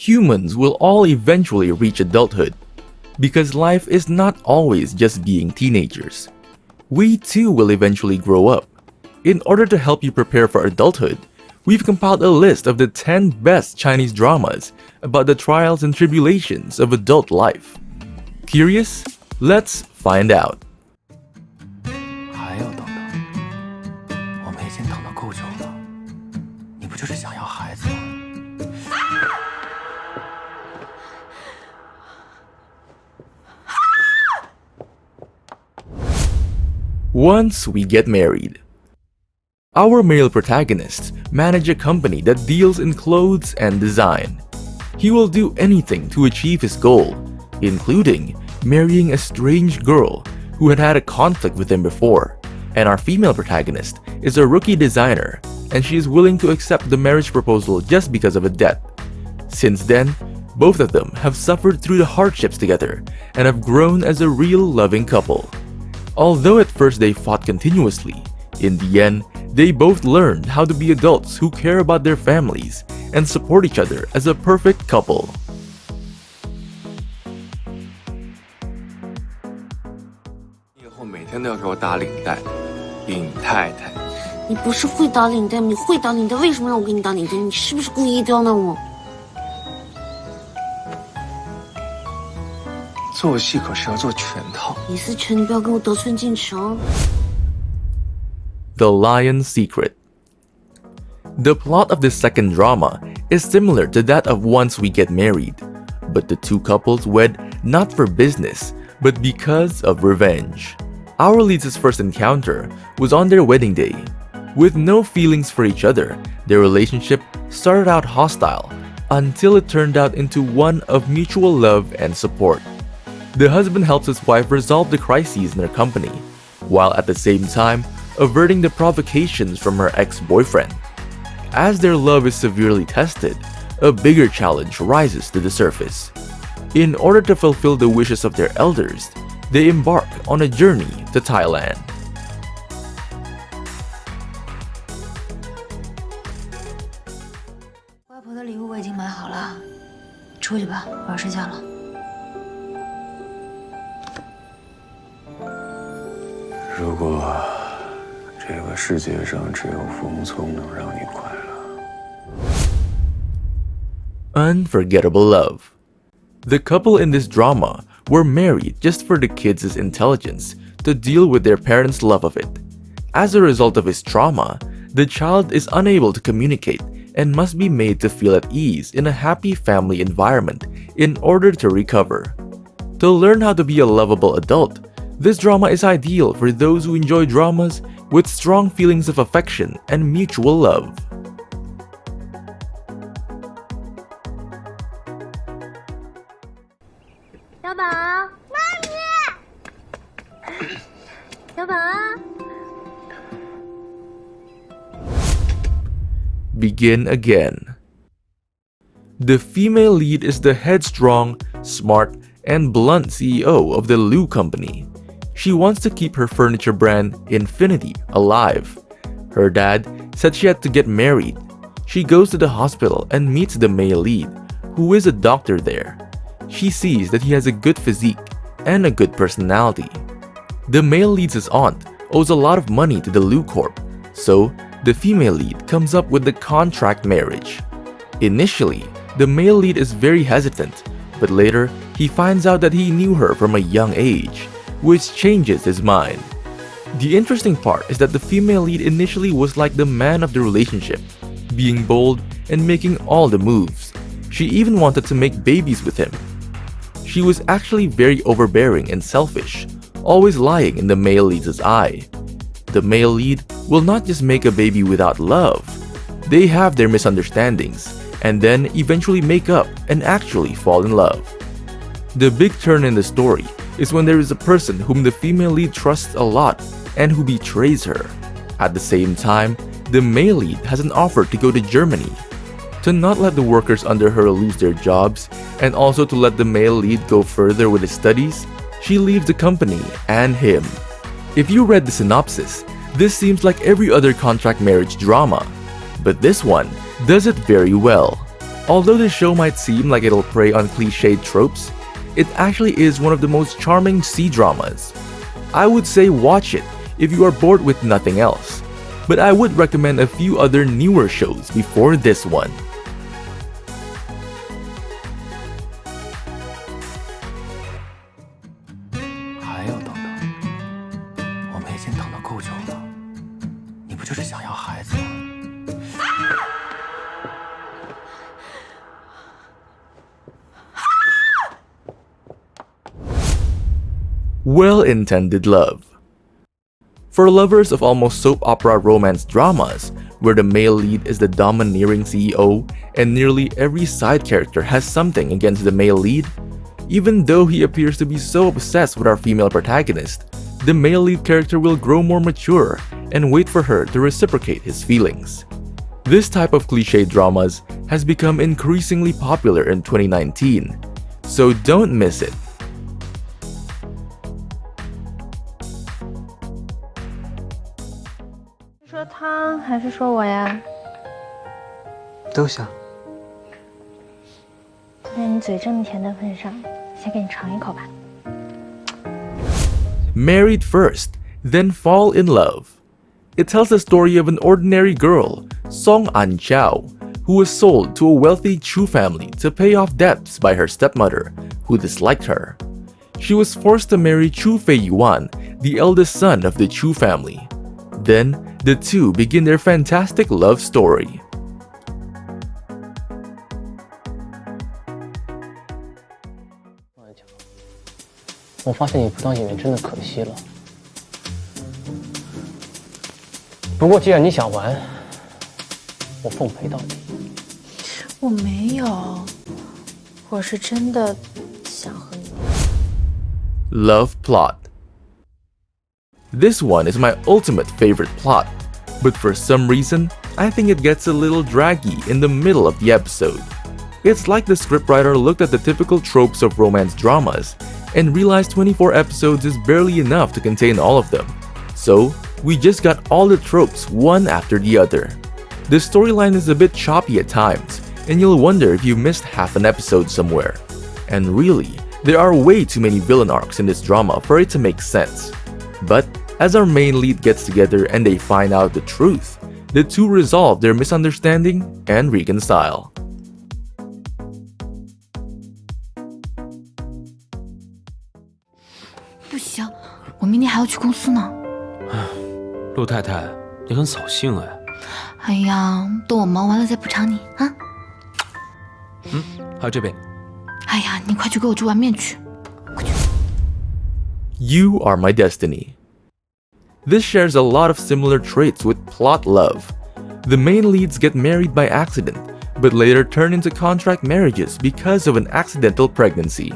Humans will all eventually reach adulthood, because life is not always just being teenagers. We too will eventually grow up. In order to help you prepare for adulthood, we've compiled a list of the 10 best Chinese dramas about the trials and tribulations of adult life. Curious? Let's find out. 还要等等，我们已经等得够久了。你不就是想要孩子吗？ Once we get married. Our male protagonists manage a company that deals in clothes and design. He will do anything to achieve his goal, including marrying a strange girl who had a conflict with him before. And our female protagonist is a rookie designer, and she is willing to accept the marriage proposal just because of a debt. Since then, both of them have suffered through the hardships together and have grown as a real loving couple. Although at first they fought continuously, in the end, they both learned how to be adults who care about their families and support each other as a perfect couple. 以后每天都要给我打领带，尹太太。你不是会打领带吗？你会打领带，为什么让我给你打领带？你是不是故意刁难我？做戏可是要做全套。李思成，你不要跟我得寸进尺哦。 The Lion's Secret. The plot of the second drama is similar to that of Once We Get Married, but the two couples wed not for business, but because of revenge. Our leads' first encounter was on their wedding day. With no feelings for each other, their relationship started out hostile until it turned out into one of mutual love and support. The husband helps his wife resolve the crises in their company, while at the same time averting the provocations from her ex-boyfriend. As their love is severely tested, a bigger challenge rises to the surface. In order to fulfill the wishes of their elders, they embark on a journey to Thailand. 外婆的礼物我已经买好了，出去吧，我要睡觉了。 如果这个世界上只有风聪能让你快乐。 Unforgettable Love. The couple in this drama were married just for the kids' intelligence to deal with their parents' love of it. As a result of his trauma, the child is unable to communicate and must be made to feel at ease in a happy family environment in order to recover. To learn how to be a lovable adult, this drama is ideal for those who enjoy dramas with strong feelings of affection and mutual love. 小宝，妈咪，小宝。 Begin again. The female lead is the headstrong, smart, and blunt CEO of the Lu company. She wants to keep her furniture brand, Infinity, alive. Her dad said she had to get married. She goes to the hospital and meets the male lead, who is a doctor there. She sees that he has a good physique and a good personality. The male lead's aunt owes a lot of money to the Lu Corp, so the female lead comes up with the contract marriage. Initially, the male lead is very hesitant, but later he finds out that he knew her from a young age, which changes his mind. The interesting part is that the female lead initially was like the man of the relationship, being bold and making all the moves. She even wanted to make babies with him. She was actually very overbearing and selfish, always lying in the male lead's eye. The male lead will not just make a baby without love. They have their misunderstandings and then eventually make up and actually fall in love. The big turn in the story is when there is a person whom the female lead trusts a lot and who betrays her. At the same time, the male lead has an offer to go to Germany. To not let the workers under her lose their jobs, and also to let the male lead go further with his studies, she leaves the company and him. If you read the synopsis, this seems like every other contract marriage drama, but this one does it very well. Although the show might seem like it'll prey on cliched tropes, it actually is one of the most charming C-dramas. I would say watch it if you are bored with nothing else, but I would recommend a few other newer shows before this one. 还要等等，我们已经等得够久了。你不就是想要孩子吗？ Well-intended love. For lovers of almost soap opera romance dramas, where the male lead is the domineering CEO and nearly every side character has something against the male lead, even though he appears to be so obsessed with our female protagonist, the male lead character will grow more mature and wait for her to reciprocate his feelings. This type of cliche dramas has become increasingly popular in 2019, so don't miss it. 说他还是说我呀？都行。在你嘴这么甜的份上，先给你尝一口吧。 Married first, then fall in love. It tells the story of an ordinary girl, Song An Chao, who was sold to a wealthy Chu family to pay off debts by her stepmother, who disliked her. She was forced to marry Chu Fei Yuan, the eldest son of the Chu family. Then, the two begin their fantastic love story. 我发现你不当演员真的可惜了。不过既然你想玩，我奉陪到底。我没有，我是真的想和你。 Love plot. This one is my ultimate favorite plot, but for some reason, I think it gets a little draggy in the middle of the episode. It's like the scriptwriter looked at the typical tropes of romance dramas and realized 24 episodes is barely enough to contain all of them. So, we just got all the tropes one after the other. The storyline is a bit choppy at times, and you'll wonder if you missed half an episode somewhere. And really, there are way too many villain arcs in this drama for it to make sense. But as our main lead gets together and they find out the truth, the two resolve their misunderstanding and reconcile. 不行，我明天还要去公司呢。陆太太，你很扫兴哎。哎呀，等我忙完了再补偿你啊。还有这杯。哎呀，你快去给我煮碗面去，快去。 You Are My Destiny. This shares a lot of similar traits with plot love. The main leads get married by accident, but later turn into contract marriages because of an accidental pregnancy,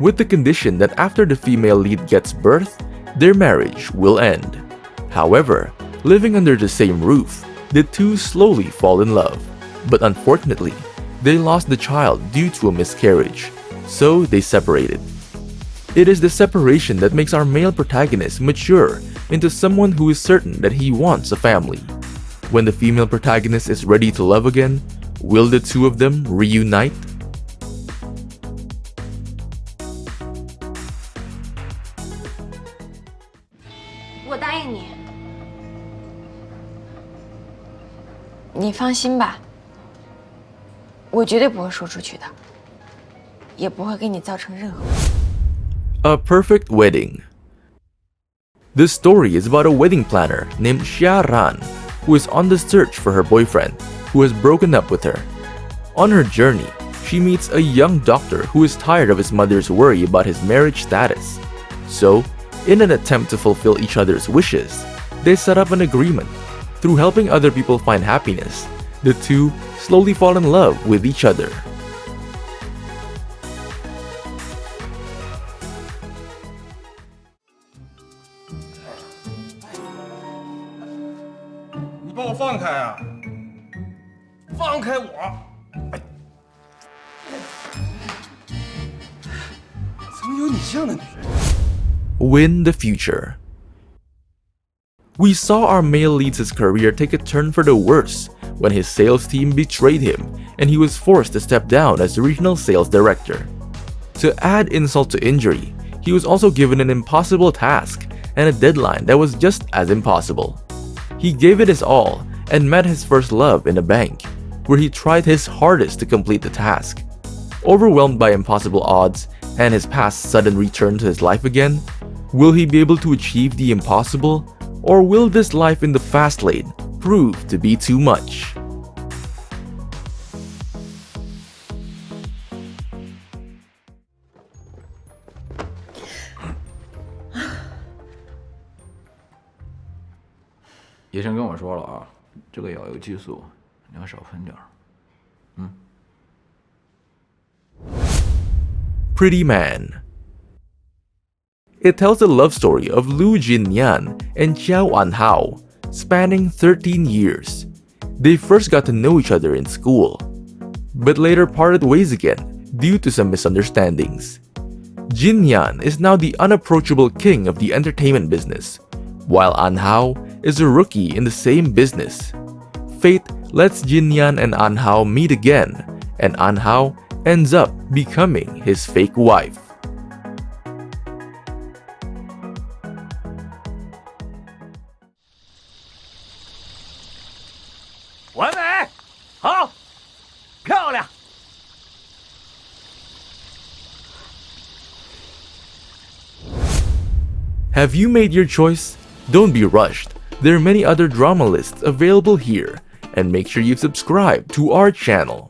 with the condition that after the female lead gets birth, their marriage will end. However, living under the same roof, the two slowly fall in love, but unfortunately, they lost the child due to a miscarriage, so they separated. It is the separation that makes our male protagonist mature into someone who is certain that he wants a family. When the female protagonist is ready to love again, will the two of them reunite? 我答应你。你放心吧，我绝对不会说出去的，也不会给你造成任何。 A Perfect Wedding. This story is about a wedding planner named Xia Ran, who is on the search for her boyfriend, who has broken up with her. On her journey, she meets a young doctor who is tired of his mother's worry about his marriage status. So, in an attempt to fulfill each other's wishes, they set up an agreement. Through helping other people find happiness, the two slowly fall in love with each other. 你把我放开啊！放开我！哎，怎么有你这样的女人？ Win the future. We saw our male lead's career take a turn for the worse when his sales team betrayed him and he was forced to step down as the regional sales director. To add insult to injury, he was also given an impossible task and a deadline that was just as impossible. He gave it his all and met his first love in a bank, where he tried his hardest to complete the task. Overwhelmed by impossible odds and his past sudden return to his life again, will he be able to achieve the impossible, or will this life in the fast lane prove to be too much?医生跟我说了啊，这个药有激素，你要少喷点儿。Pretty Man. It tells the love story of Lu Jinyan and Xiao Anhao, spanning 13 years. They first got to know each other in school, but later parted ways again due to some misunderstandings. Jinyan is now the unapproachable king of the entertainment business, while Anhao is a rookie in the same business. Fate lets Jinyan and Anhao meet again, and Anhao ends up becoming his fake wife. 完美，好，漂亮。Have you made your choice? Don't be rushed. There are many other drama lists available here, and make sure you subscribe to our channel.